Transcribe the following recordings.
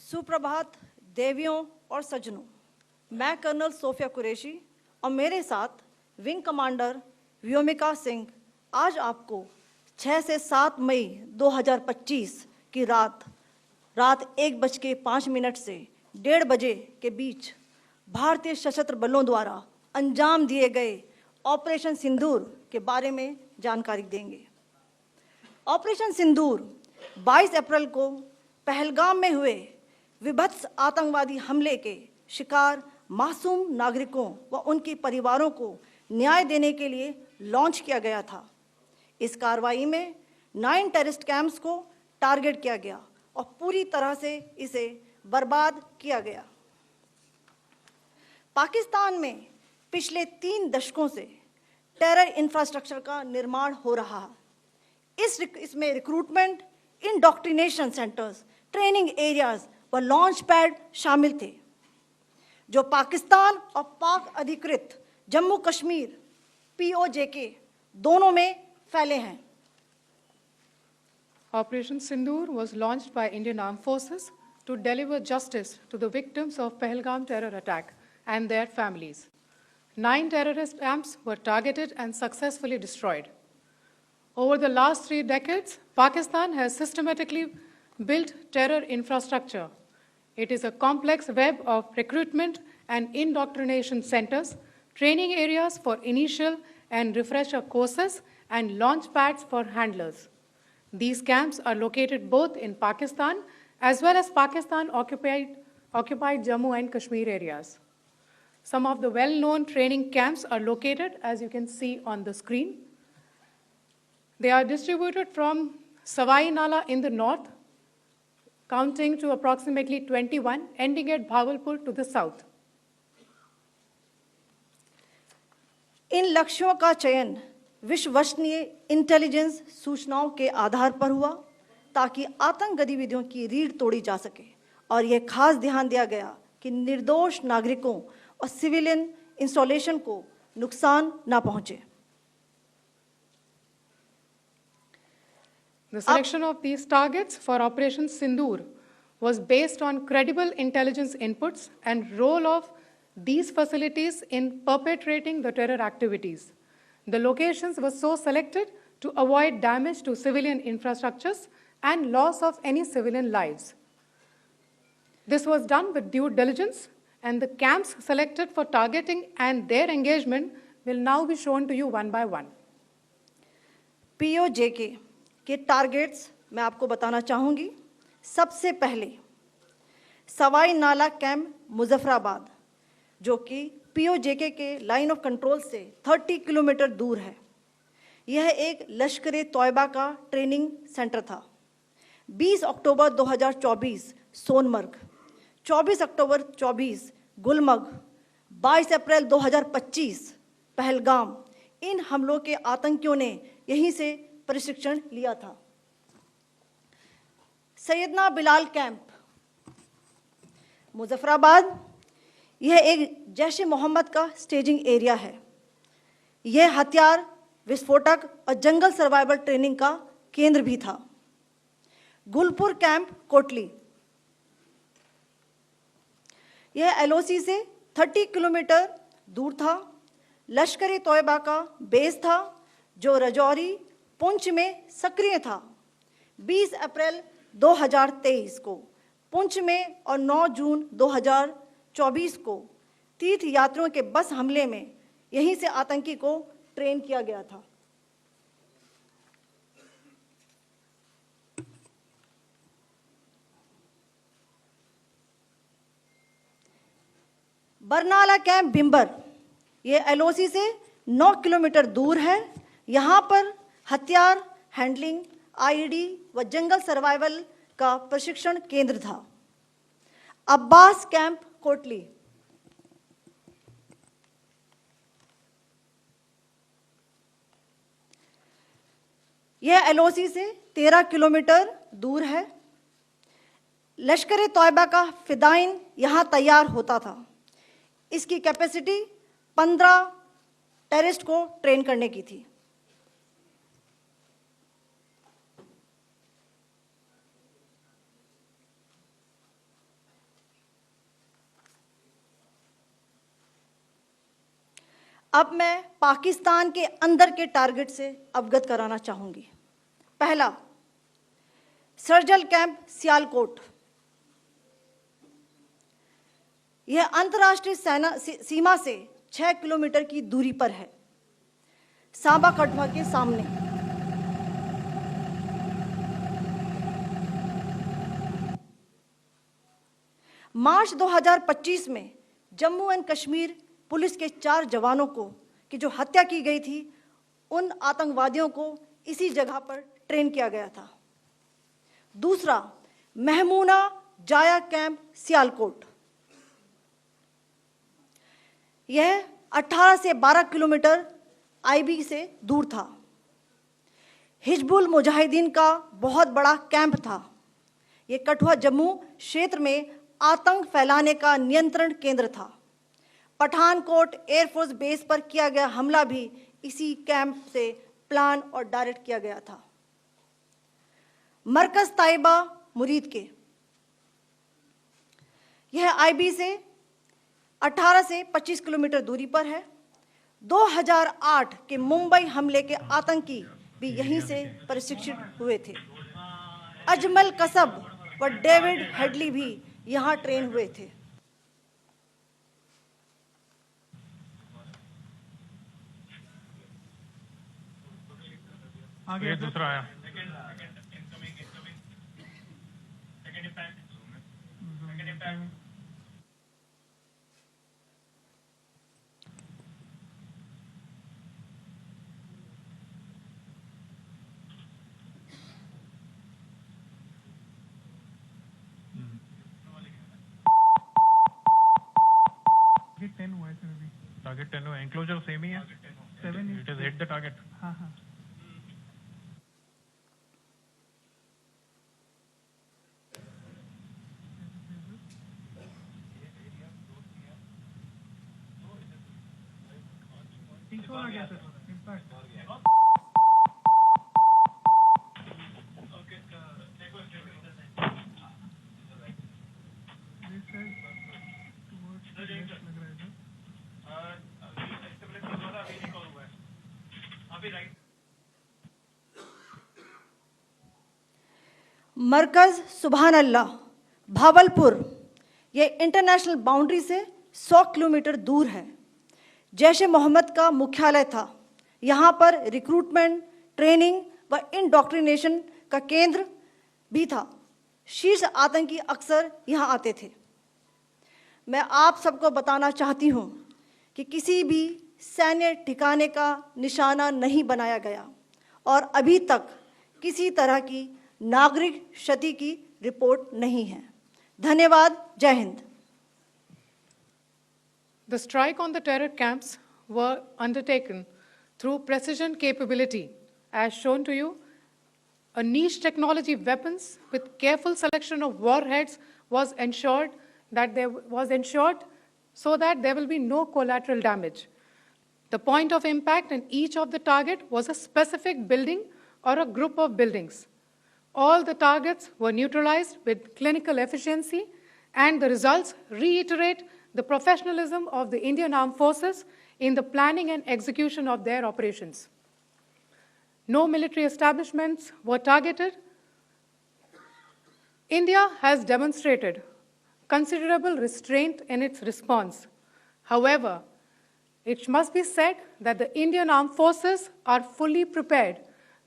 सुप्रभात देवियों और सज्जनों, मैं कर्नल सोफिया कुरैशी और मेरे साथ विंग कमांडर व्योमिका सिंह आज आपको 6 से 7 मई 2025 की रात 1:05 से 1:30 बजे के बीच भारतीय सशस्त्र बलों द्वारा अंजाम दिए गए ऑपरेशन सिंदूर के बारे में जानकारी देंगे। ऑपरेशन सिंदूर 22 अप्रैल को पहलगाम में हुए विभत्स आतंकवादी हमले के शिकार मासूम नागरिकों व उनके परिवारों को न्याय देने के लिए लॉन्च किया गया था। इस कार्रवाई में 9 टेररिस्ट कैंप्स को टारगेट किया गया और पूरी तरह से इसे बर्बाद किया गया। पाकिस्तान में पिछले 3 दशकों से टेरर इंफ्रास्ट्रक्चर का निर्माण हो रहा है। इसमें recruitment, indoctrination centres, training areas व लॉन्च पैड शामिल थे, जो पाकिस्तान और पाक अधिकृत जम्मू कश्मीर POJK दोनों में फैले हैं। Operation Sindoor was launched by Indian Armed Forces to deliver justice to the victims of Pahalgam terror attack and their families. 9 terrorist camps were targeted and successfully destroyed. Over the last 3 decades, Pakistan has systematically built terror infrastructure. It is a complex web of recruitment and indoctrination centers, training areas for initial and refresher courses, and launch pads for handlers. These camps are located both in Pakistan as well as Pakistan-occupied Jammu and Kashmir areas. Some of the well-known training camps are located, as you can see on the screen. They are distributed from Savai Nala in the north, counting to approximately 21, ending at Bhagalpur to the south. इन लक्ष्यों का चयन विश्वसनीय intelligence सूचनाओं के आधार पर हुआ ताकि आतंक गतिविधियों की रीढ़ तोड़ी जा सके, और यह खास ध्यान दिया गया कि निर्दोष नागरिकों और सिविलियन इंस्टॉलेशन को नुकसान न पहुंचे। The selection of these targets for Operation Sindoor was based on credible intelligence inputs and role of these facilities in perpetrating the terror activities. The locations were so selected to avoid damage to civilian infrastructures and loss of any civilian lives. This was done with due diligence, and the camps selected for targeting and their engagement will now be shown to you one by one. POJK के targets मैं आपको बताना चाहूँगी। सबसे पहले सवाई नाला camp Muzaffarabad, जो कि POJK के लाइन ऑफ कंट्रोल से 30 किलोमीटर दूर है। यह एक लश्कर तौयबा का ट्रेनिंग सेंटर था। 20 अक्टूबर 2024 सोनमर्ग, 24 अक्टूबर 24 गुलमर्ग, 22 अप्रैल 2025 पहलगाम, इन हमलों के आतंकियों ने यहीं से प्रशिक्षण लिया था। सैयदना बिलाल कैंप मुजफ्फराबाद, यह एक जैश ए मोहम्मद का स्टेजिंग एरिया है। यह हथियार, विस्फोटक और जंगल सर्वाइवल ट्रेनिंग का केंद्र भी था। गुलपुर कैंप कोटली, यह LOC से 30 किलोमीटर दूर था। लश्कर तौयबा का बेस था, जो रजौरी पुंछ में सक्रिय था। 20 अप्रैल 2023 को पुंछ में और 9 जून 2024 को तीर्थ यात्रियों के बस हमले में यहीं से आतंकी को ट्रेन किया गया था। बरनाला कैंप भिंबर, ये LOC से 9 किलोमीटर दूर है। यहाँ पर हथियार, हैंडलिंग, IED व जंगल सर्वाइवल का प्रशिक्षण केंद्र था। अब्बास कैंप कोटली, यह LOC से 13 किलोमीटर दूर है। लश्कर तौयबा का फिदाइन यहाँ तैयार होता था। इसकी कैपेसिटी 15 टेररिस्ट को ट्रेन करने की थी। अब मैं पाकिस्तान के अंदर के टारगेट से अवगत कराना चाहूंगी। पहला, सर्जिकल कैंप सियालकोट। यह अंतर्राष्ट्रीय सीमा से 6 किलोमीटर की दूरी पर है, सांबा कठुआ के सामने। मार्च 2025 में जम्मू एंड कश्मीर पुलिस के 4 जवानों को की जो हत्या की गई थी, उन आतंकवादियों को इसी जगह पर ट्रेन किया गया था। दूसरा, महमूना जाया कैंप सियालकोट। यह 18 से 12 किलोमीटर आईबी से दूर था। हिजबुल मुजाहिदीन का बहुत बड़ा कैंप था। यह कठुआ जम्मू क्षेत्र में आतंक फैलाने का नियंत्रण केंद्र था। पठानकोट एयरफोर्स बेस पर किया गया हमला भी इसी कैंप से प्लान और डायरेक्ट किया गया था। मरकज ताइबा मुरीद के, यह आईबी से 18 से 25 किलोमीटर दूरी पर है। 2008 के मुंबई हमले के आतंकी भी यहीं से प्रशिक्षित हुए थे। अजमल कसब व डेविड हेडली भी यहां ट्रेन हुए थे। आगे दूसरा आया। टारगेट 10 हुआ है सर अभी। टारगेट 10 हुआ, एंक्लोजर सेम ही है। 7 it is hit the target. हाँ हाँ। आ गया सर इम्पैक्ट। मरकज सुभान अल्लाह भावलपुर, ये इंटरनेशनल बाउंड्री से 100 किलोमीटर दूर है। जैश ए मोहम्मद का मुख्यालय था। यहाँ पर रिक्रूटमेंट, ट्रेनिंग व इंडोक्ट्रिनेशन का केंद्र भी था। शीर्ष आतंकी अक्सर यहाँ आते थे। मैं आप सबको बताना चाहती हूँ कि किसी भी सैन्य ठिकाने का निशाना नहीं बनाया गया और अभी तक किसी तरह की नागरिक क्षति की रिपोर्ट नहीं है। धन्यवाद। जय Hind. The strike on the terror camps were undertaken through precision capability, as shown to you. A niche technology weapons with careful selection of warheads was ensured so that there will be no collateral damage. The point of impact in each of the target was a specific building or a group of buildings. All the targets were neutralized with clinical efficiency, and the results reiterate the professionalism of the Indian Armed Forces in the planning and execution of their operations. No military establishments were targeted. India has demonstrated considerable restraint in its response. However, it must be said that the Indian Armed Forces are fully prepared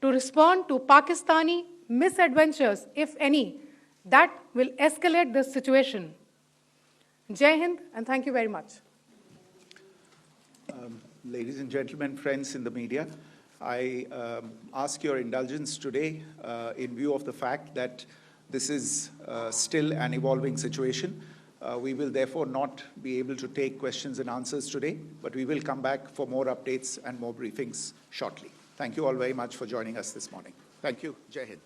to respond to Pakistani misadventures, if any, that will escalate the situation. Jai Hind, and thank you very much. Ladies and gentlemen, friends in the media, I ask your indulgence today in view of the fact that this is still an evolving situation. We will therefore not be able to take questions and answers today, but we will come back for more updates and more briefings shortly. Thank you all very much for joining us this morning. Thank you. Jai Hind.